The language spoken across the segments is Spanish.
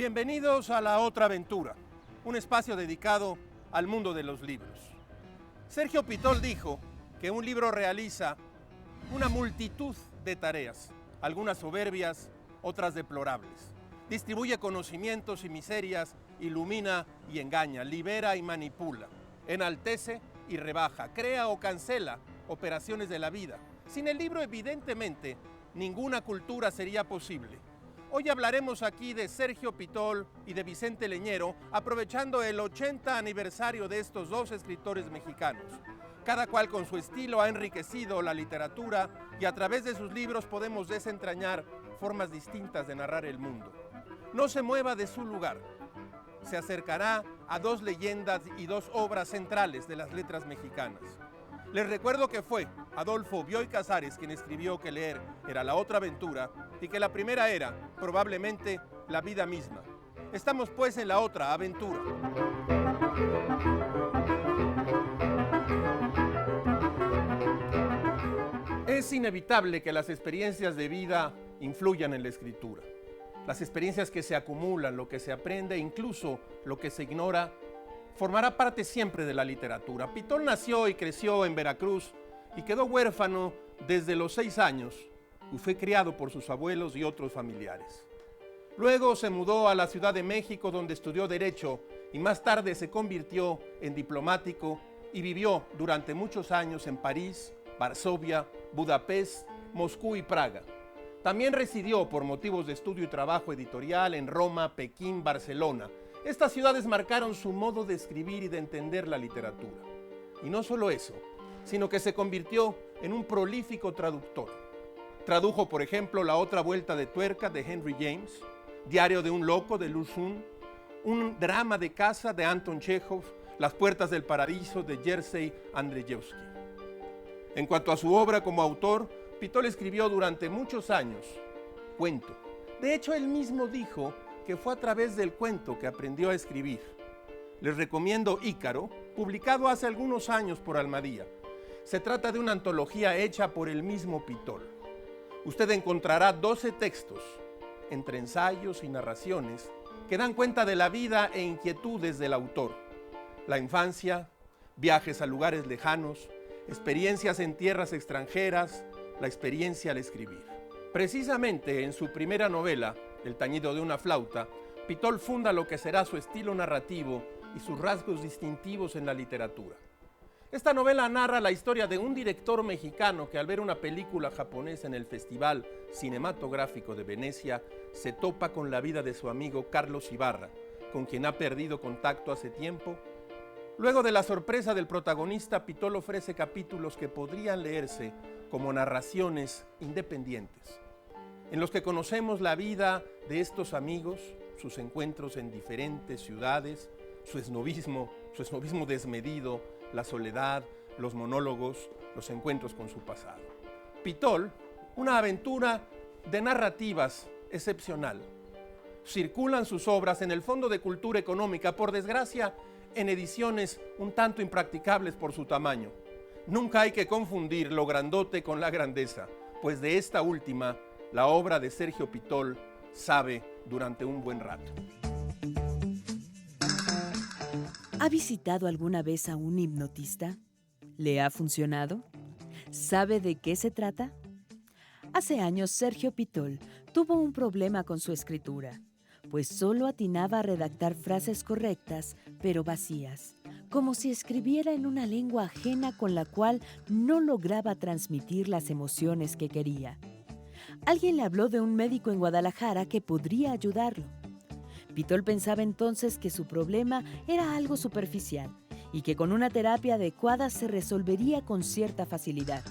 Bienvenidos a La Otra Aventura, un espacio dedicado al mundo de los libros. Sergio Pitol dijo que un libro realiza una multitud de tareas, algunas soberbias, otras deplorables. Distribuye conocimientos y miserias, ilumina y engaña, libera y manipula, enaltece y rebaja, crea o cancela operaciones de la vida. Sin el libro, evidentemente, ninguna cultura sería posible. Hoy hablaremos aquí de Sergio Pitol y de Vicente Leñero, aprovechando el 80 aniversario de estos dos escritores mexicanos. Cada cual con su estilo ha enriquecido la literatura y a través de sus libros podemos desentrañar formas distintas de narrar el mundo. No se mueva de su lugar. Se acercará a dos leyendas y dos obras centrales de las letras mexicanas. Les recuerdo que fue Adolfo Bioy Casares quien escribió que leer era la otra aventura y que la primera era, probablemente, la vida misma. Estamos pues en la otra aventura. Es inevitable que las experiencias de vida influyan en la escritura. Las experiencias que se acumulan, lo que se aprende, incluso lo que se ignora, formará parte siempre de la literatura. Pitol nació y creció en Veracruz y quedó huérfano desde los 6 años y fue criado por sus abuelos y otros familiares. Luego se mudó a la Ciudad de México, donde estudió Derecho y más tarde se convirtió en diplomático y vivió durante muchos años en París, Varsovia, Budapest, Moscú y Praga. También residió por motivos de estudio y trabajo editorial en Roma, Pekín, Barcelona. Estas ciudades marcaron su modo de escribir y de entender la literatura. Y no solo eso, sino que se convirtió en un prolífico traductor. Tradujo, por ejemplo, La otra vuelta de tuerca de Henry James, Diario de un loco de Lu Xun, un drama de casa de Anton Chekhov, Las puertas del paraíso de Jerzy Andrzejewski. En cuanto a su obra como autor, Pitol escribió durante muchos años cuento. De hecho, él mismo dijo que fue a través del cuento que aprendió a escribir. Les recomiendo Ícaro, publicado hace algunos años por Almadía. Se trata de una antología hecha por el mismo Pitol. Usted encontrará 12 textos, entre ensayos y narraciones, que dan cuenta de la vida e inquietudes del autor. La infancia, viajes a lugares lejanos, experiencias en tierras extranjeras, la experiencia al escribir. Precisamente en su primera novela, El tañido de una flauta, Pitol funda lo que será su estilo narrativo y sus rasgos distintivos en la literatura. Esta novela narra la historia de un director mexicano que al ver una película japonesa en el Festival Cinematográfico de Venecia se topa con la vida de su amigo Carlos Ibarra, con quien ha perdido contacto hace tiempo. Luego de la sorpresa del protagonista, Pitol ofrece capítulos que podrían leerse como narraciones independientes, en los que conocemos la vida de estos amigos, sus encuentros en diferentes ciudades, su esnovismo desmedido, la soledad, los monólogos, los encuentros con su pasado. Pitol, una aventura de narrativas excepcional. Circulan sus obras en el Fondo de Cultura Económica, por desgracia, en ediciones un tanto impracticables por su tamaño. Nunca hay que confundir lo grandote con la grandeza, pues de esta última, la obra de Sergio Pitol sabe durante un buen rato. ¿Ha visitado alguna vez a un hipnotista? ¿Le ha funcionado? ¿Sabe de qué se trata? Hace años Sergio Pitol tuvo un problema con su escritura, pues solo atinaba a redactar frases correctas, pero vacías, como si escribiera en una lengua ajena con la cual no lograba transmitir las emociones que quería. Alguien le habló de un médico en Guadalajara que podría ayudarlo. Pitol pensaba entonces que su problema era algo superficial y que con una terapia adecuada se resolvería con cierta facilidad.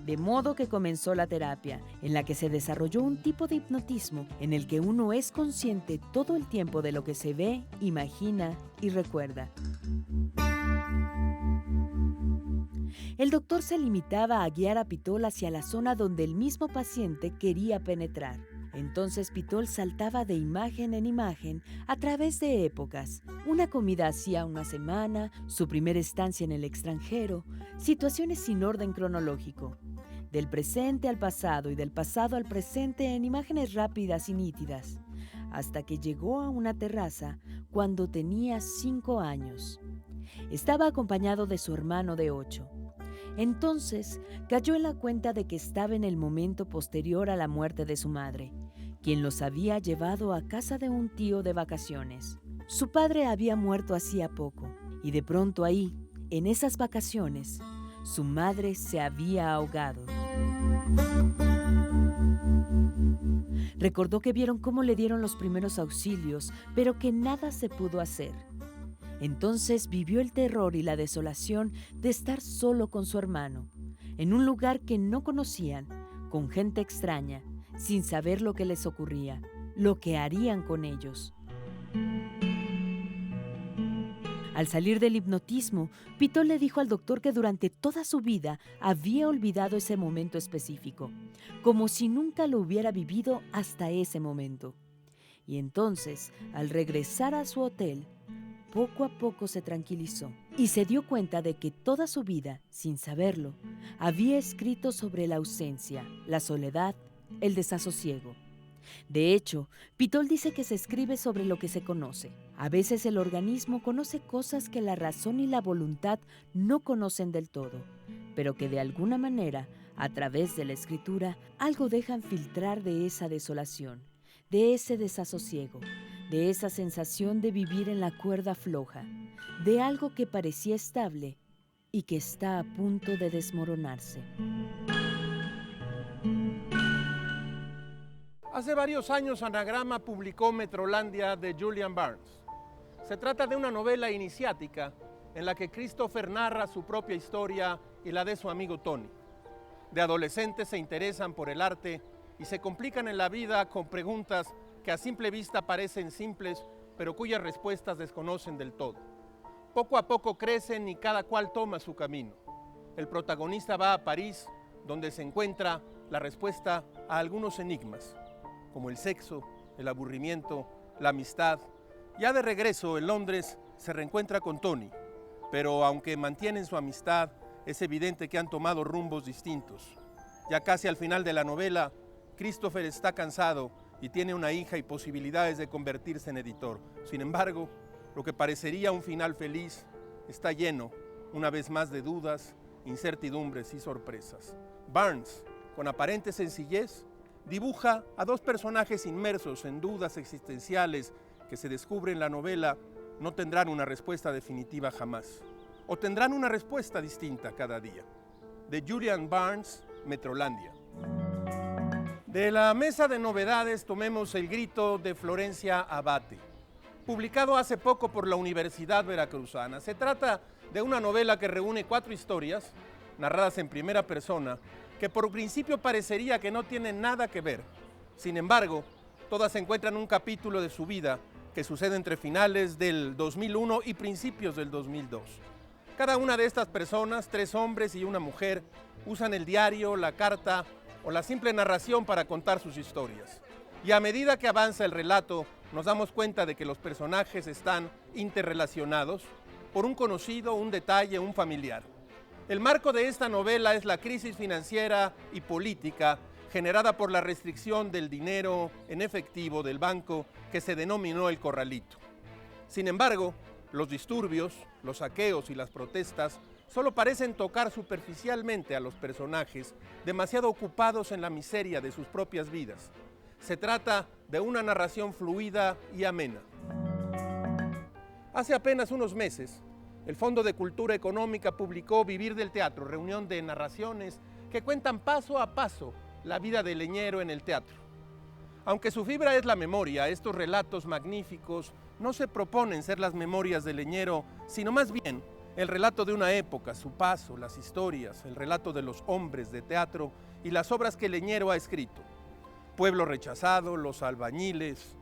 De modo que comenzó la terapia, en la que se desarrolló un tipo de hipnotismo en el que uno es consciente todo el tiempo de lo que se ve, imagina y recuerda. El doctor se limitaba a guiar a Pitol hacia la zona donde el mismo paciente quería penetrar. Entonces Pitol saltaba de imagen en imagen a través de épocas. Una comida hacía una semana, su primera estancia en el extranjero, situaciones sin orden cronológico. Del presente al pasado y del pasado al presente en imágenes rápidas y nítidas. hasta que llegó a una terraza cuando tenía 5 años. Estaba acompañado de su hermano de 8. Entonces cayó en la cuenta de que estaba en el momento posterior a la muerte de su madre, quien los había llevado a casa de un tío de vacaciones. Su padre había muerto hacía poco, y de pronto ahí, en esas vacaciones, su madre se había ahogado. Recordó que vieron cómo le dieron los primeros auxilios, pero que nada se pudo hacer. Entonces vivió el terror y la desolación de estar solo con su hermano, en un lugar que no conocían, con gente extraña, sin saber lo que les ocurría, lo que harían con ellos. Al salir del hipnotismo, Pitol le dijo al doctor que durante toda su vida había olvidado ese momento específico, como si nunca lo hubiera vivido hasta ese momento. Y entonces, al regresar a su hotel, poco a poco se tranquilizó y se dio cuenta de que toda su vida, sin saberlo, había escrito sobre la ausencia, la soledad, el desasosiego. De hecho, Pitol dice que se escribe sobre lo que se conoce. A veces el organismo conoce cosas que la razón y la voluntad no conocen del todo, pero que de alguna manera, a través de la escritura, algo dejan filtrar de esa desolación, de ese desasosiego, de esa sensación de vivir en la cuerda floja, de algo que parecía estable y que está a punto de desmoronarse. Hace varios años Anagrama publicó Metrolandia de Julian Barnes. Se trata de una novela iniciática en la que Christopher narra su propia historia y la de su amigo Tony. De adolescentes se interesan por el arte y se complican en la vida con preguntas que a simple vista parecen simples, pero cuyas respuestas desconocen del todo. Poco a poco crecen y cada cual toma su camino. El protagonista va a París, donde se encuentra la respuesta a algunos enigmas, como el sexo, el aburrimiento, la amistad. Ya de regreso en Londres se reencuentra con Tony, pero aunque mantienen su amistad, es evidente que han tomado rumbos distintos. Ya casi al final de la novela, Christopher está cansado y tiene una hija y posibilidades de convertirse en editor. Sin embargo, lo que parecería un final feliz está lleno, una vez más, de dudas, incertidumbres y sorpresas. Barnes, con aparente sencillez, dibuja a dos personajes inmersos en dudas existenciales que se descubre en la novela no tendrán una respuesta definitiva jamás, o tendrán una respuesta distinta cada día. De Julian Barnes, Metrolandia. De la mesa de novedades tomemos El grito de Florencia Abate, publicado hace poco por la Universidad Veracruzana. Se trata de una novela que reúne 4 historias, narradas en primera persona, que por principio parecería que no tienen nada que ver. Sin embargo, todas se encuentran un capítulo de su vida que sucede entre finales del 2001 y principios del 2002. Cada una de estas personas, 3 hombres y una mujer, usan el diario, la carta o la simple narración para contar sus historias. Y a medida que avanza el relato, nos damos cuenta de que los personajes están interrelacionados por un conocido, un detalle, un familiar. El marco de esta novela es la crisis financiera y política generada por la restricción del dinero en efectivo del banco que se denominó el Corralito. Sin embargo, los disturbios, los saqueos y las protestas solo parecen tocar superficialmente a los personajes, demasiado ocupados en la miseria de sus propias vidas. Se trata de una narración fluida y amena. Hace apenas unos meses, el Fondo de Cultura Económica publicó Vivir del Teatro, reunión de narraciones que cuentan paso a paso la vida del leñero en el teatro. Aunque su fibra es la memoria, estos relatos magníficos no se proponen ser las memorias del leñero, sino más bien el relato de una época, su paso, las historias, el relato de los hombres de teatro y las obras que el leñero ha escrito. Pueblo rechazado, Los albañiles,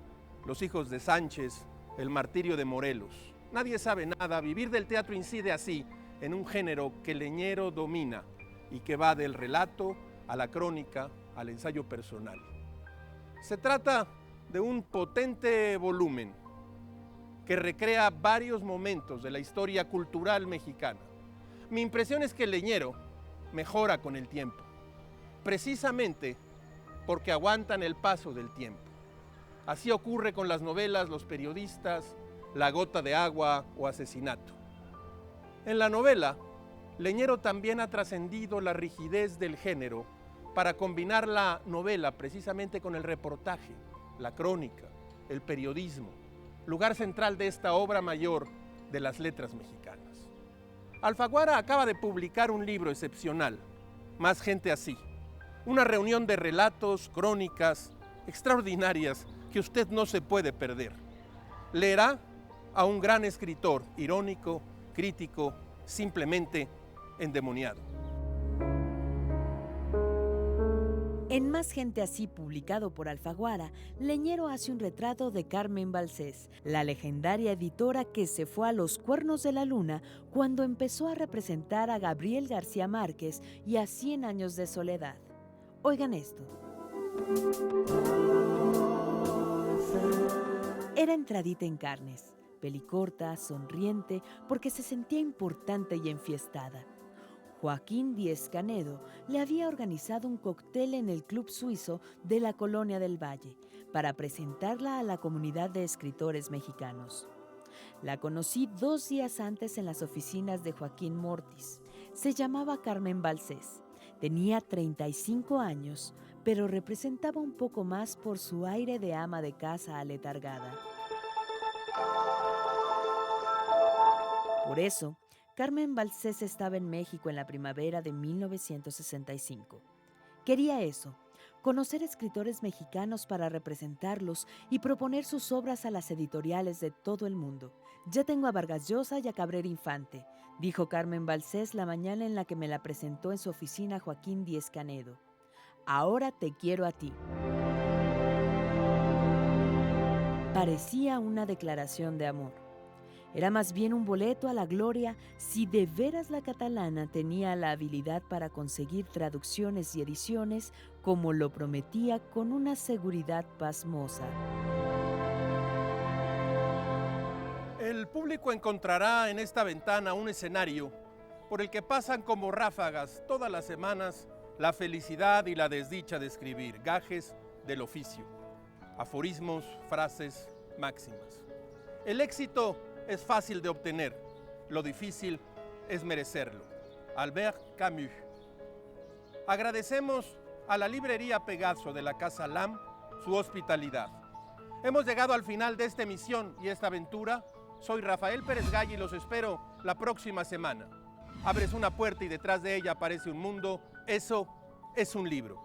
Los hijos de Sánchez, El martirio de Morelos. Nadie sabe nada. Vivir del teatro incide así en un género que el leñero domina y que va del relato a la crónica, al ensayo personal. Se trata de un potente volumen que recrea varios momentos de la historia cultural mexicana. Mi impresión es que el leñero mejora con el tiempo, precisamente porque aguantan el paso del tiempo. Así ocurre con las novelas, los periodistas, La gota de agua o Asesinato. En la novela, Leñero también ha trascendido la rigidez del género para combinar la novela precisamente con el reportaje, la crónica, el periodismo, lugar central de esta obra mayor de las letras mexicanas. Alfaguara acaba de publicar un libro excepcional, Más gente así, una reunión de relatos, crónicas extraordinarias que usted no se puede perder. Leerá a un gran escritor, irónico, crítico, simplemente endemoniado. En Más gente así, publicado por Alfaguara, Leñero hace un retrato de Carmen Balcells, la legendaria editora que se fue a los cuernos de la luna cuando empezó a representar a Gabriel García Márquez y a 100 años de soledad. Oigan esto. Era entradita en carnes, pelicorta, sonriente, porque se sentía importante y enfiestada. Joaquín Díez-Canedo le había organizado un cóctel en el Club Suizo de la Colonia del Valle para presentarla a la comunidad de escritores mexicanos. La conocí 2 días antes en las oficinas de Joaquín Mortis. Se llamaba Carmen Balcells. Tenía 35 años, pero representaba un poco más por su aire de ama de casa aletargada. Por eso, Carmen Balcells estaba en México en la primavera de 1965. Quería eso, conocer escritores mexicanos para representarlos y proponer sus obras a las editoriales de todo el mundo. Ya tengo a Vargas Llosa y a Cabrera Infante, dijo Carmen Balcells la mañana en la que me la presentó en su oficina Joaquín Díez-Canedo. Ahora te quiero a ti. Parecía una declaración de amor. Era más bien un boleto a la gloria si de veras la catalana tenía la habilidad para conseguir traducciones y ediciones como lo prometía con una seguridad pasmosa. El público encontrará en esta ventana un escenario por el que pasan como ráfagas todas las semanas la felicidad y la desdicha de escribir, gajes del oficio, aforismos, frases, máximas. El éxito es fácil de obtener, lo difícil es merecerlo. Albert Camus. Agradecemos a la librería Pegaso de la Casa Lam su hospitalidad. Hemos llegado al final de esta emisión y esta aventura. Soy Rafael Pérez Gay y los espero la próxima semana. Abres una puerta y detrás de ella aparece un mundo. Eso es un libro.